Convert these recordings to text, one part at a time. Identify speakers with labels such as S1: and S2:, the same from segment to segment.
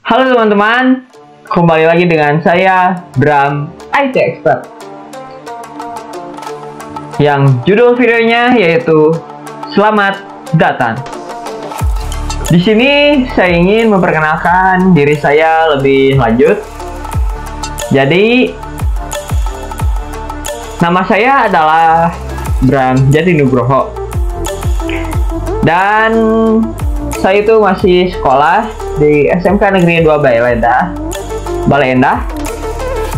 S1: Halo teman-teman, kembali lagi dengan saya Bram IT Expert. Yang judul videonya yaitu Selamat Datang. Di sini saya ingin memperkenalkan diri saya lebih lanjut. Jadi nama saya adalah Bram Jatinugroho. Dan saya itu masih sekolah di SMK Negeri 2 Bale Endah,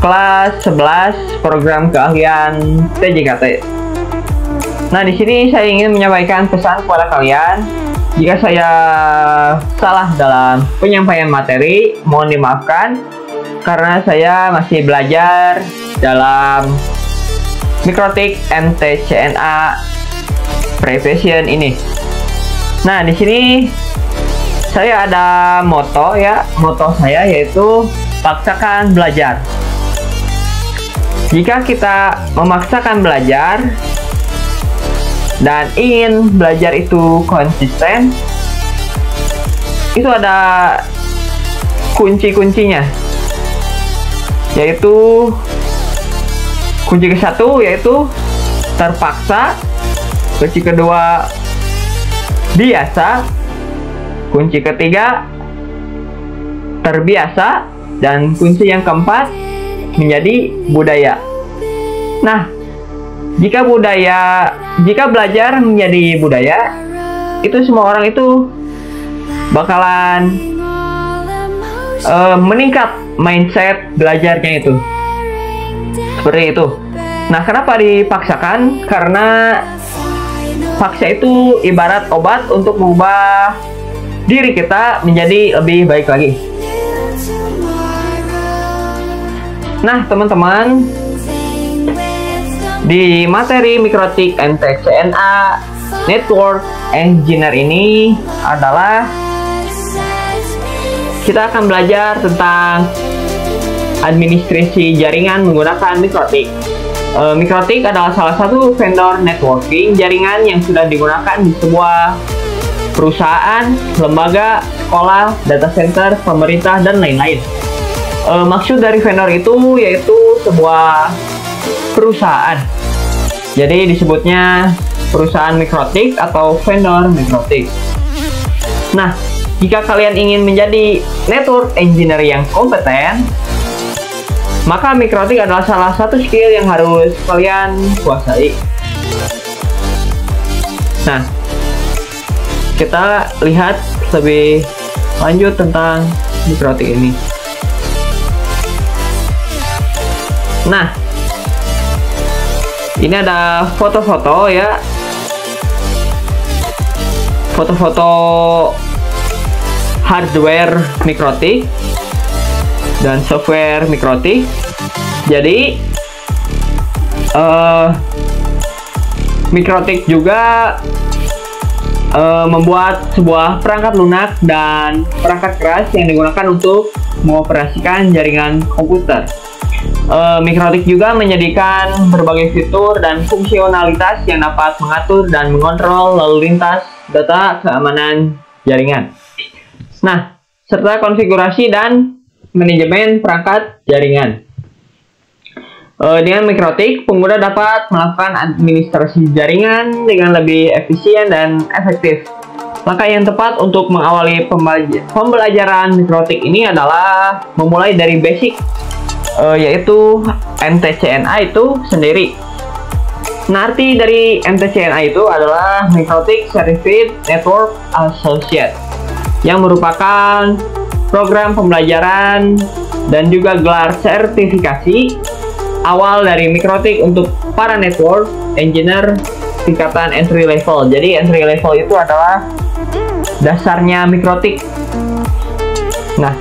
S1: kelas 11 program keahlian TJKT. Nah, di sini saya ingin menyampaikan pesan kepada kalian. Jika saya salah dalam penyampaian materi, mohon dimaafkan karena saya masih belajar dalam Mikrotik MTCNA Prevision ini. Nah, di sini saya ada moto ya. Moto saya yaitu paksakan belajar. Jika kita memaksakan belajar dan ingin belajar itu konsisten, itu ada kunci-kuncinya. Yaitu kunci ke-1 yaitu terpaksa, kunci kedua biasa, kunci ketiga terbiasa, dan kunci yang keempat menjadi budaya. Nah, jika belajar menjadi budaya, itu semua orang itu bakalan meningkat mindset belajarnya itu. Seperti itu. Nah, kenapa dipaksakan? Karena paksa itu ibarat obat untuk mengubah diri kita menjadi lebih baik lagi. Nah, teman-teman, di materi Mikrotik MTCNA Network Engineer ini adalah kita akan belajar tentang administrasi jaringan menggunakan Mikrotik. Mikrotik adalah salah satu vendor networking jaringan yang sudah digunakan di sebuah perusahaan, lembaga, sekolah, data center, pemerintah, dan lain-lain. Maksud dari vendor itu yaitu sebuah perusahaan. Jadi disebutnya perusahaan Mikrotik atau vendor Mikrotik. Nah, jika kalian ingin menjadi network engineer yang kompeten, maka Mikrotik adalah salah satu skill yang harus kalian kuasai. Nah, kita lihat lebih lanjut tentang Mikrotik ini. Nah, ini ada foto-foto ya. Foto-foto hardware Mikrotik dan software Mikrotik. Jadi Mikrotik juga membuat sebuah perangkat lunak dan perangkat keras yang digunakan untuk mengoperasikan jaringan komputer. Mikrotik juga menjadikan berbagai fitur dan fungsionalitas yang dapat mengatur dan mengontrol lalu lintas data keamanan jaringan. Nah, serta konfigurasi dan manajemen perangkat jaringan. Dengan Mikrotik, pengguna dapat melakukan administrasi jaringan dengan lebih efisien dan efektif. Langkah yang tepat untuk mengawali pembelajaran Mikrotik ini adalah memulai dari basic, yaitu MTCNA itu sendiri. Nah, arti dari MTCNA itu adalah Mikrotik Certified Network Associate, yang merupakan program pembelajaran dan juga gelar sertifikasi awal dari Mikrotik untuk para network engineer tingkatan entry level. Jadi entry level itu adalah dasarnya Mikrotik. Nah,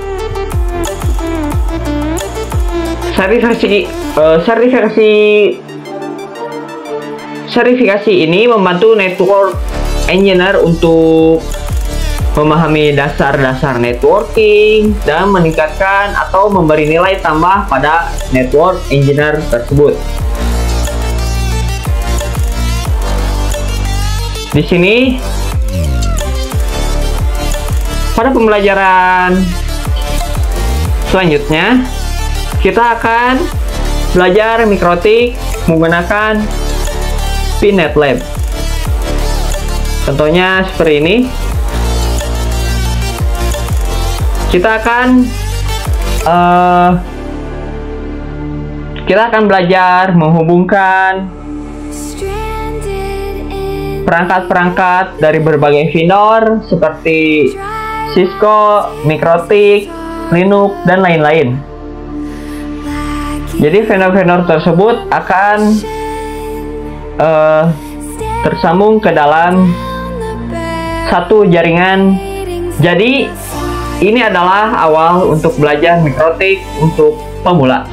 S1: sertifikasi ini membantu network engineer untuk memahami dasar-dasar networking dan meningkatkan atau memberi nilai tambah pada network engineer tersebut. Di sini pada pembelajaran Selanjutnya, kita akan belajar mikrotik menggunakan PNetLab. Contohnya seperti ini. Kita akan belajar menghubungkan perangkat-perangkat dari berbagai vendor seperti Cisco, Mikrotik, Linux, dan lain-lain. Jadi vendor-vendor tersebut akan tersambung ke dalam satu jaringan. Jadi ini adalah awal untuk belajar mikrotik untuk pemula.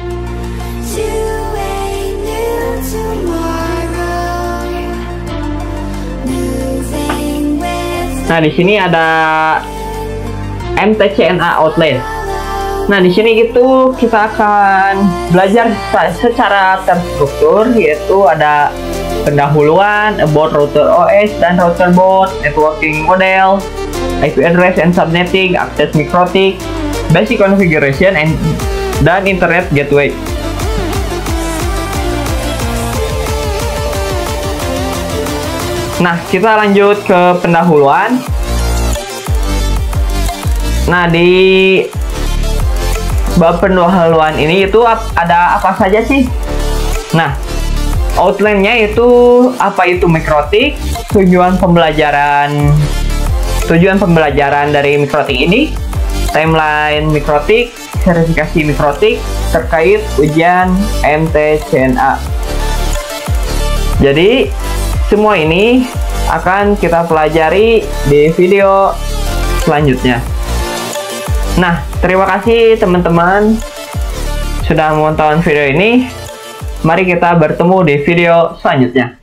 S1: Nah, di sini ada MTCNA outlet. Nah, di sini gitu kita akan belajar secara terstruktur, yaitu ada pendahuluan, about router OS dan router board, networking model, IP address and subnetting, access mikrotik, basic configuration, dan internet gateway. Nah, kita lanjut ke pendahuluan. Nah, di bab pendahuluan ini itu ada apa saja sih? Nah, outline-nya itu apa itu mikrotik, tujuan pembelajaran dari mikrotik ini, timeline mikrotik, verifikasi mikrotik, terkait ujian MTCNA. Jadi semua ini akan kita pelajari di video selanjutnya. Nah, terima kasih teman-teman sudah menonton video ini. Mari kita bertemu di video selanjutnya.